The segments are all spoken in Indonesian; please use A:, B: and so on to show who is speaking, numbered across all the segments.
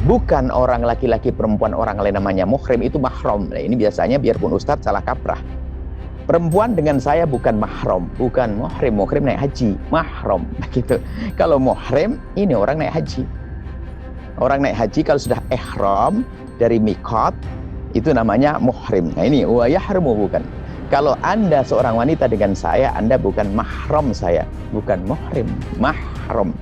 A: Bukan orang laki-laki, perempuan, orang lain namanya muhrim, itu mahram. Nah, ini biasanya biarpun ustadz salah kaprah. Perempuan dengan saya bukan mahram, bukan muhrim. Muhrim naik haji, mahram gitu. Kalau muhrim ini orang naik haji. Orang naik haji kalau sudah ihram dari miqat itu namanya muhrim. Nah ini wa yahrumu bukan. Kalau Anda seorang wanita dengan saya, Anda bukan mahram saya, bukan muhrim, mahram.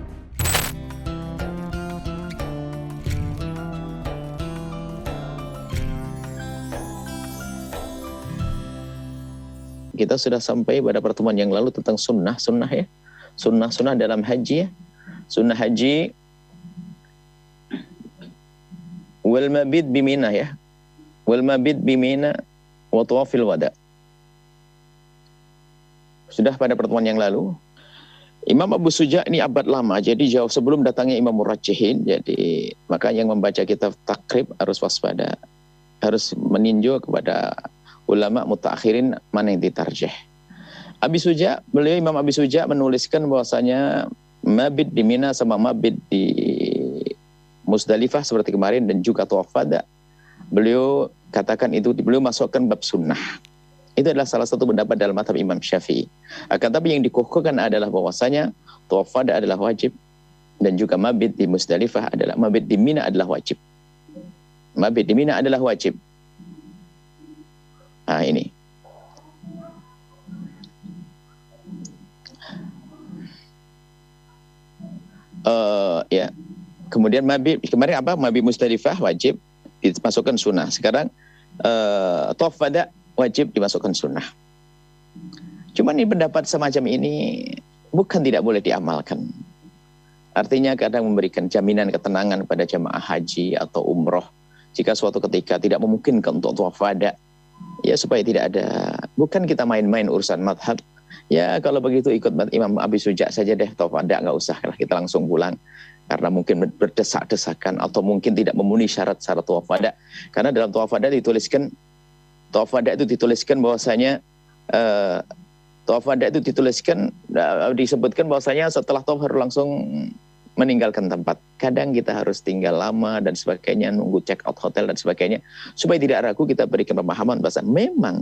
A: Kita sudah sampai pada pertemuan yang lalu tentang sunnah ya. Sunnah dalam haji ya. Sunnah haji wal mabit bimina ya. Wal mabit bimina wa tawafil wada. Sudah pada pertemuan yang lalu. Imam Abu Suja ini abad lama, jadi jauh sebelum datangnya Imam Murajjihin. Jadi maka yang membaca kitab takrib harus waspada, harus meninjau kepada ulama mutaakhirin mana yang ditarjih. Imam Abi Suja menuliskan bahwasanya mabit di Mina sama mabit di Musdalifah seperti kemarin dan juga tawaf wada. Beliau katakan itu, beliau masukkan bab sunnah. Itu adalah salah satu pendapat dalam mazhab Imam Syafi'i. Akan tapi yang dikukuhkan adalah bahwasanya tawaf wada adalah wajib dan juga mabit di Musdalifah adalah, mabit di Mina adalah wajib. Mabit di Mina adalah wajib. Nah ini. Ya. Kemudian mabit kemarin apa? Mabit Musdalifah wajib dimasukkan sunnah. Sekarang tawaf wada wajib dimasukkan sunnah. Cuma ini pendapat semacam ini bukan tidak boleh diamalkan. Artinya kadang memberikan jaminan ketenangan pada jamaah haji atau umroh jika suatu ketika tidak memungkinkan untuk tawaf wada. Ya supaya tidak ada, bukan kita main-main urusan madhab. Ya kalau begitu ikut Imam Abi Suja saja deh, tawaf wada nggak usah lah, kita langsung pulang. Karena mungkin berdesak-desakan atau mungkin tidak memenuhi syarat-syarat tawaf wada. Karena dalam tawaf wada dituliskan, tawaf wada itu dituliskan bahwasanya tawaf wada itu dituliskan, disebutkan bahwasanya setelah tawaf harus langsung meninggalkan tempat. Kadang kita harus tinggal lama dan sebagainya, nunggu check out hotel dan sebagainya. Supaya tidak ragu kita berikan pemahaman bahwa memang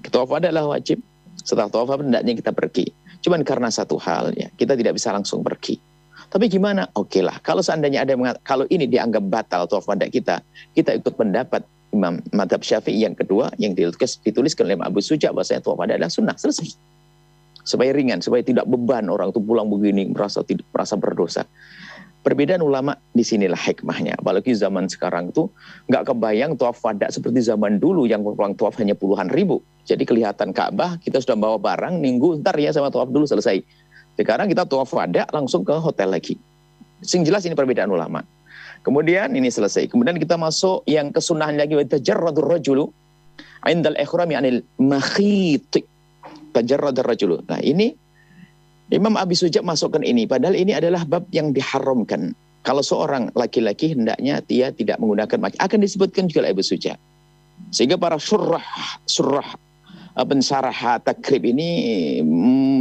A: tawaf adalah wajib. Setelah tawaf hendaknya kita pergi. Cuman karena satu hal ya, kita tidak bisa langsung pergi. Tapi gimana? Oke lah, kalau seandainya ada yang mengatakan, kalau ini dianggap batal tawaf wada kita ikut pendapat Imam Madhab Syafi'i yang kedua yang dituliskan oleh Abu Suja bahwasanya tawaf wada adalah sunnah, selesai. Supaya ringan, supaya tidak beban orang itu pulang begini merasa berdosa. Perbedaan ulama di sinilah hikmahnya. Apalagi zaman sekarang itu nggak kebayang tawaf wada seperti zaman dulu yang pulang tawaf hanya puluhan ribu. Jadi kelihatan Ka'bah, kita sudah bawa barang, nunggu ntar ya sama tawaf dulu selesai. Sekarang kita tawaf wada langsung ke hotel lagi. Sing jelas ini perbedaan ulama. Kemudian ini selesai. Kemudian kita masuk yang kesunahan lagi, wa tajarradur rajulu indal ikhrami anil makhit. Tajarradar rajulu. Nah ini Imam Abi Suja masukkan ini, padahal ini adalah bab yang diharamkan. Kalau seorang laki-laki hendaknya dia tidak menggunakan pakaian, akan disebutkan juga oleh Abu Suja. Sehingga para surah pensarah takrib ini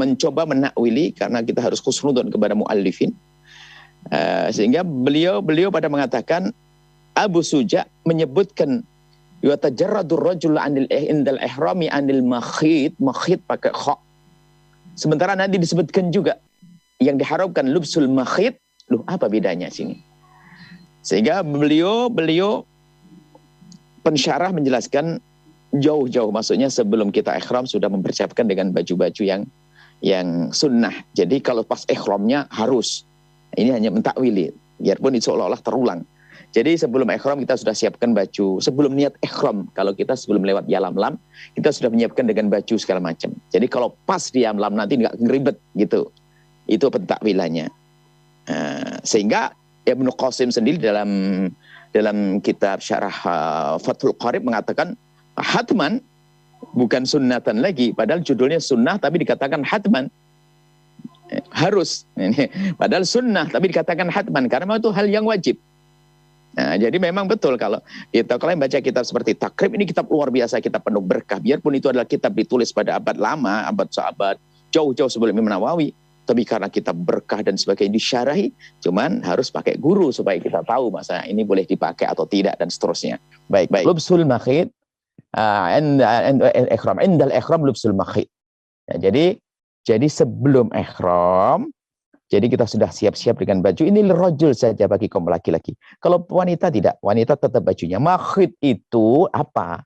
A: mencoba menakwili, karena kita harus khusnudun kepada muallifin. Sehingga beliau pada mengatakan Abu Suja menyebutkan yatajarradur rajul anil indal ihrami anil makhit pakai kha. Sementara nanti disebutkan juga yang diharamkan lubsul makhit. Loh, apa bedanya sini? Sehingga beliau pensyarah menjelaskan jauh-jauh, maksudnya sebelum kita ihram sudah mempersiapkan dengan baju-baju yang sunnah. Jadi kalau pas ihramnya harus, ini hanya mentakwili, biarpun itu seolah-olah terulang. Jadi sebelum ihram kita sudah siapkan baju, sebelum niat ihram, kalau kita sebelum lewat Yalamlam, kita sudah menyiapkan dengan baju segala macam. Jadi kalau pas di Yalamlam nanti nggak ngeribet gitu. Itu pentakwilannya. Sehingga Ibnu Qasim sendiri dalam kitab Syarah Fathul Qarib mengatakan hatman, bukan sunnatan lagi, padahal judulnya sunnah tapi dikatakan hatman. Harus. Padahal sunnah tapi dikatakan hatman karena itu hal yang wajib. Nah, jadi memang betul kalau kalian baca kitab seperti takrib, ini kitab luar biasa, kitab penuh berkah. Biarpun itu adalah kitab ditulis pada abad lama, abad sahabat, jauh-jauh sebelum Imam Nawawi. tapi karena kita berkah dan sebagainya disyarahi, cuman harus pakai guru supaya kita tahu masa ini boleh dipakai atau tidak dan seterusnya. Baik. Lubsul makhit indal ikhram lubsul makhit. Ya, jadi sebelum ikhram, jadi kita sudah siap-siap dengan baju. Ini rojul saja bagi kaum laki-laki. Kalau wanita tidak, wanita tetap bajunya. Makhit itu apa?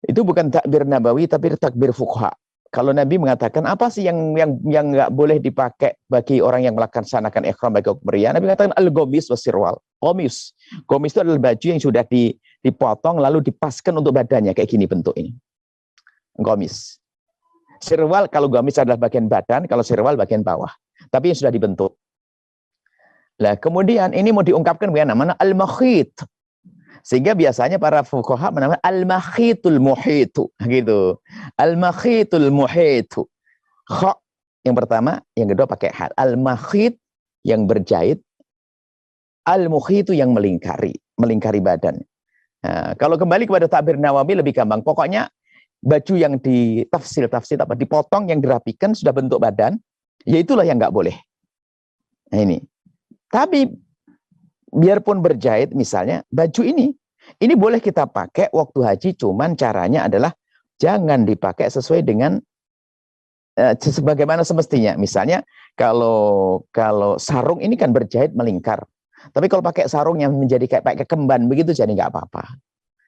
A: Itu bukan takbir nabawi, tapi takbir fuqaha. Kalau Nabi mengatakan apa sih yang nggak boleh dipakai bagi orang yang melaksanakan ikhram bagi kaum pria? Nabi mengatakan al-gomis wasirwal. Gomis itu adalah baju yang sudah dipotong lalu dipaskan untuk badannya kayak gini bentuk ini. Gomis. Sirwal kalau gomis adalah bagian badan, kalau sirwal bagian bawah. Tapi yang sudah dibentuk. Nah, kemudian ini mau diungkapkan dengan namanya al-makhit. Sehingga biasanya para fuqaha menamakan al-makhitul muhitu, gitu. Al-makhitul muhitu. Kha yang pertama, yang kedua pakai hal. Al-makhit yang berjahit, al-muhitu yang melingkari badan. Nah, kalau kembali kepada takbir Nawawi lebih gampang. Pokoknya baju yang ditafsir apa dipotong yang dirapikan sudah bentuk badan, ya itulah yang nggak boleh. Nah ini. Tapi biarpun berjahit misalnya baju ini boleh kita pakai waktu haji, cuman caranya adalah jangan dipakai sesuai dengan sebagaimana semestinya. Misalnya kalau sarung ini kan berjahit melingkar, tapi kalau pakai sarung yang menjadi kayak pakai kemban begitu jadi nggak apa-apa.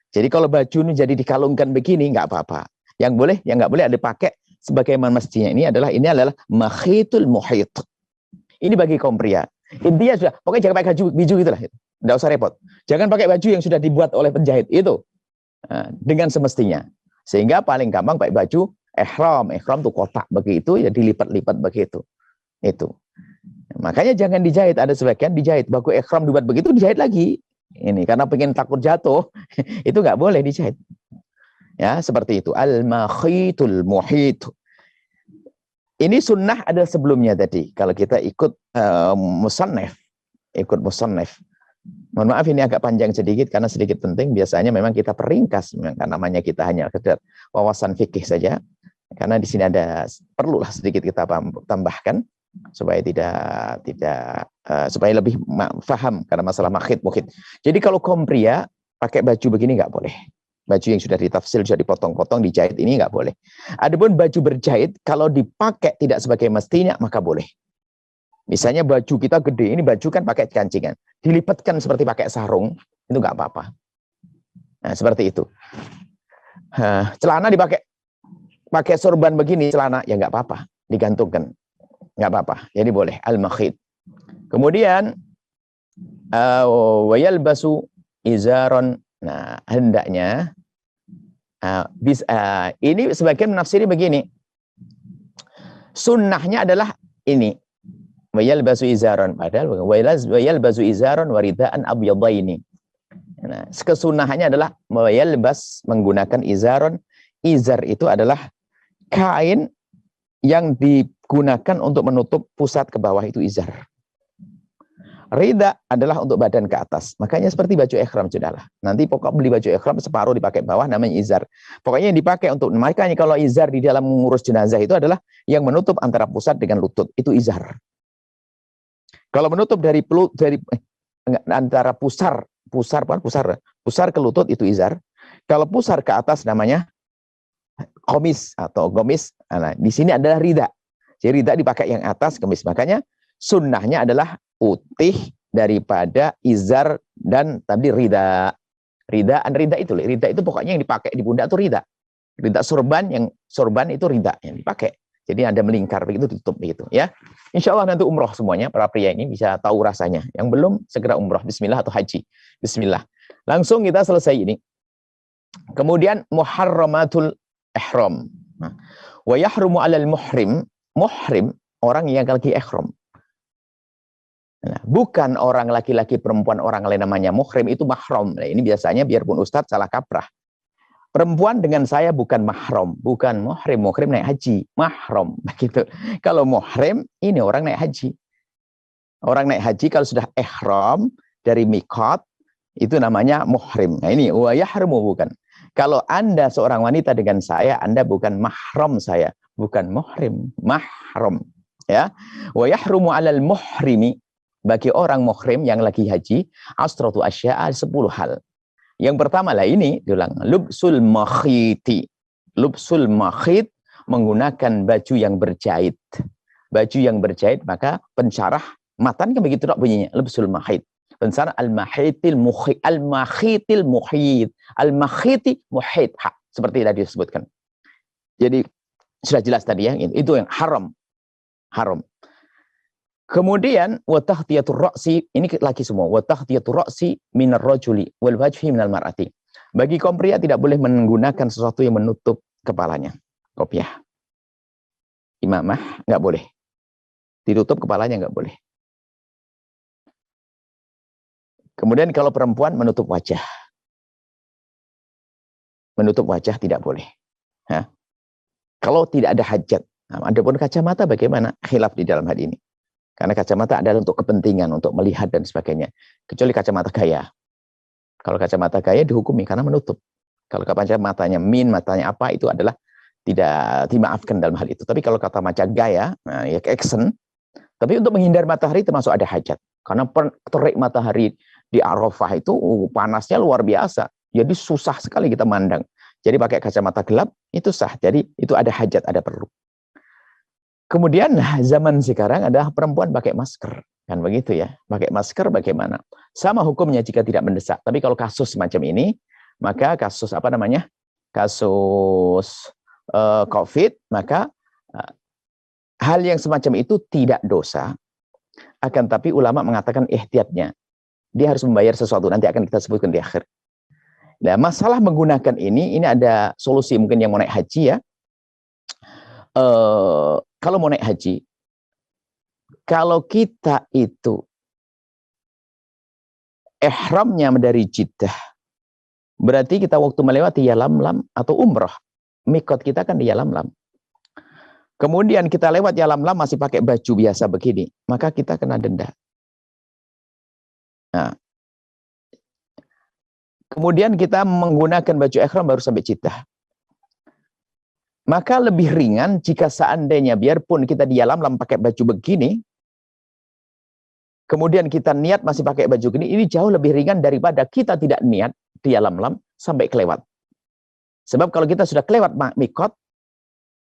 A: Jadi kalau baju ini jadi dikalungkan begini nggak apa-apa. Yang nggak boleh ada pakai sebagaimana mestinya. Ini adalah makhitul muhit. Ini bagi kaum pria. Intinya sudah, pokoknya jangan pakai baju gitulah. Nggak usah repot. Jangan pakai baju yang sudah dibuat oleh penjahit itu. Dengan semestinya. Sehingga paling gampang pakai baju ihram. Ihram tuh kotak begitu, ya dilipat-lipat begitu. Itu. Makanya jangan dijahit. Ada sebagian dijahit. Baju ihram dibuat begitu, dijahit lagi. Ini karena pengen takut jatuh, itu nggak boleh dijahit. Ya, seperti itu. Al-makhitul muhit. Ini sunnah ada sebelumnya tadi. Kalau kita ikut musannaf. Mohon maaf ini agak panjang sedikit karena sedikit penting. Biasanya memang kita peringkas. Karena namanya kita hanya sekedar wawasan fikih saja. Karena di sini perlulah sedikit kita tambahkan supaya supaya lebih paham karena masalah makhit mukhit. Jadi kalau kaum pria pakai baju begini nggak boleh. Baju yang sudah ditafsir, sudah dipotong-potong, dijahit ini nggak boleh. Adapun baju berjahit, kalau dipakai tidak sebagai mestinya, maka boleh. Misalnya baju kita gede, ini baju kan pakai kancingan. Dilipatkan seperti pakai sarung, itu nggak apa-apa. Nah, seperti itu. Celana pakai sorban begini, celana, ya nggak apa-apa. Digantungkan. Nggak apa-apa. Jadi boleh. Al-makhid. Kemudian, wayal basu izaron. Nah, hendaknya ini sebagian menafsiri begini. Sunnahnya adalah ini. Wayal basu izaron. Padahal wayal basu izaron waridaan abyadaini. Nah, kesunahannya adalah wayal bas menggunakan izaron. Izar itu adalah kain yang digunakan untuk menutup pusat ke bawah, itu izar. Rida adalah untuk badan ke atas. Makanya seperti baju ihram sudahlah. Nanti pokok beli baju ihram separuh dipakai bawah namanya izar. Pokoknya yang dipakai untuk, makanya kalau izar di dalam mengurus jenazah itu adalah yang menutup antara pusat dengan lutut. Itu izar. Kalau menutup antara pusar ke lutut itu izar. Kalau pusar ke atas namanya komis atau gomis. Nah, di sini adalah rida. Jadi rida dipakai yang atas, kemis. Makanya sunnahnya adalah putih daripada izar dan tadi rida. Rida itu pokoknya yang dipakai di pundak itu rida. Rida sorban itu rida yang dipakai. Jadi ada melingkar begitu, ditutup begitu ya. Insya Allah nanti umroh semuanya, para pria ini bisa tahu rasanya. Yang belum segera umroh, bismillah, atau haji. Bismillah. Langsung kita selesai ini. Kemudian muharramatul ihram. Nah, wa yahrumu 'alal muhrim orang yang lagi ihram. Nah, bukan orang laki-laki, perempuan, orang lain namanya muhrim, itu mahram. Nah, ini biasanya biarpun ustadz salah kaprah. Perempuan dengan saya bukan mahram, bukan muhrim. Muhrim naik haji, mahram begitu. Kalau muhrim ini orang naik haji. Orang naik haji kalau sudah ihram dari miqat itu namanya muhrim. Nah, ini wa yahrumu bukan. Kalau Anda seorang wanita dengan saya, Anda bukan mahram saya, bukan muhrim, mahram. Ya, wa yahrumu 'alal muhrimi, bagi orang muhrim yang lagi haji, asratu asya'a, 10 hal. Yang pertama lah ini, diulang, lubsul makhiti. Lubsul makhit, menggunakan baju yang berjahit. Baju yang berjahit, maka pensyarah matan kan begitu tak bunyinya, lubsul makhit. Pensyarah al-makhitil mukhit, al-makhitil mukhit, al-makhiti muhit, seperti tadi disebutkan. Jadi sudah jelas tadi ya, itu yang haram. Haram. Kemudian wa tahtiyatur ra'si, ini lagi semua, wa tahtiyatur ra'si minar rajuli wal wajhi minal mar'ati. Bagi kaum pria tidak boleh menggunakan sesuatu yang menutup kepalanya. Kopiah. Imamah nggak boleh. Ditutup kepalanya nggak boleh. Kemudian kalau perempuan menutup wajah. Menutup wajah tidak boleh. Hah? Kalau tidak ada hajat. Nah, adapun kacamata bagaimana? Khilaf di dalam hal ini. Karena kacamata adalah untuk kepentingan, untuk melihat dan sebagainya. Kecuali kacamata gaya. Kalau kacamata gaya dihukumi karena menutup. Kalau kacamatanya matanya apa, itu adalah tidak dimaafkan dalam hal itu. Tapi kalau kacamata gaya, nah, ya action. Tapi untuk menghindar matahari termasuk ada hajat. Karena terik matahari di Arafah itu panasnya luar biasa. Jadi susah sekali kita mandang. Jadi pakai kacamata gelap itu sah. Jadi itu ada hajat, ada perlu. Kemudian zaman sekarang adalah perempuan pakai masker. Kan begitu ya. Pakai masker bagaimana? Sama hukumnya jika tidak mendesak. Tapi kalau kasus semacam ini, maka kasus apa namanya? Kasus COVID, maka hal yang semacam itu tidak dosa. Akan tapi ulama mengatakan ihtiyatnya. Dia harus membayar sesuatu. Nanti akan kita sebutkan di akhir. Nah, masalah menggunakan ini ada solusi mungkin yang mau naik haji ya. Kalau mau naik haji, kalau kita itu ihramnya dari Jeddah, berarti kita waktu melewati Yalamlam atau umrah, mikot kita kan di Yalamlam. Kemudian kita lewat Yalamlam masih pakai baju biasa begini, maka kita kena denda. Nah, kemudian kita menggunakan baju ihram baru sampai Jeddah. Maka lebih ringan jika seandainya biarpun kita di Yalamlam pakai baju begini, kemudian kita niat masih pakai baju gini, ini jauh lebih ringan daripada kita tidak niat di Yalamlam sampai kelewat. Sebab kalau kita sudah kelewat mikot,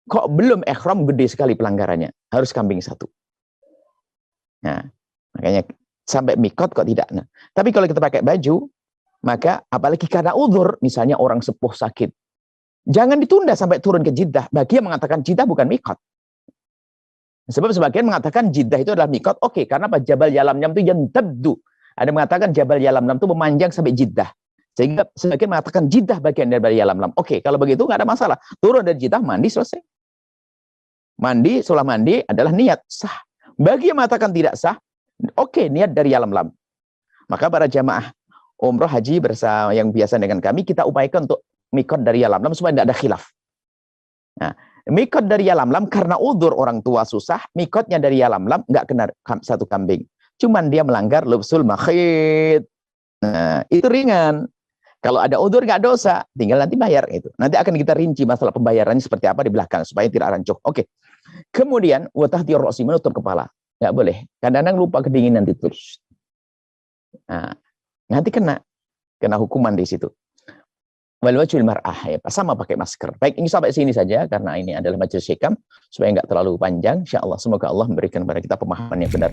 A: kok belum ihram, gede sekali pelanggarannya. Harus kambing satu. Nah, makanya sampai mikot kok tidak. Nah, tapi kalau kita pakai baju, maka apalagi karena uzur, misalnya orang sepuh sakit, jangan ditunda sampai turun ke Jeddah. Bagi yang mengatakan Jeddah bukan mikot. Sebab sebagian mengatakan Jeddah itu adalah mikot. Oke, karena Jabal Yalamlam itu yantabdu. Ada mengatakan Jabal Yalamlam itu memanjang sampai Jeddah. Sehingga sebagian mengatakan Jeddah bagian dari Yalamlam. Oke, kalau begitu nggak ada masalah. Turun dari Jeddah, mandi, selesai. Mandi, setelah mandi adalah niat sah. Bagi yang mengatakan tidak sah, oke, niat dari Yalamlam. Maka para jamaah umroh haji bersama yang biasa dengan kami, kita upayakan untuk mikot dari Yalamlam supaya tidak ada khilaf. Nah, mikot dari Yalamlam karena udzur orang tua susah, mikotnya dari Yalamlam nggak kena satu kambing. Cuman dia melanggar lubsul makhit. Nah, itu ringan. Kalau ada udzur nggak dosa, tinggal nanti bayar itu. Nanti akan kita rinci masalah pembayarannya seperti apa di belakang supaya tidak rancuh. Oke. Kemudian wa tahtiur ra'si, menutup kepala. Nggak boleh. Kadang-kadang lupa kedinginan terus. Nah, nanti kena hukuman di situ. Wal wajhul mar'ah, ya, sama pakai masker. Baik, ini sampai sini saja karena ini adalah majelis hikam supaya nggak terlalu panjang. Insyaallah semoga Allah memberikan kepada kita pemahaman yang benar.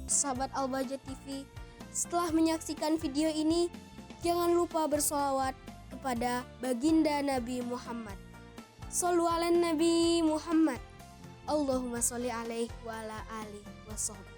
B: Sahabat Al-Bahjah TV, setelah menyaksikan video ini, jangan lupa bersolawat kepada baginda Nabi Muhammad. Shollu ala Nabi Muhammad. Allahumma sholli alaihi wa ala alihi wa sahbihi.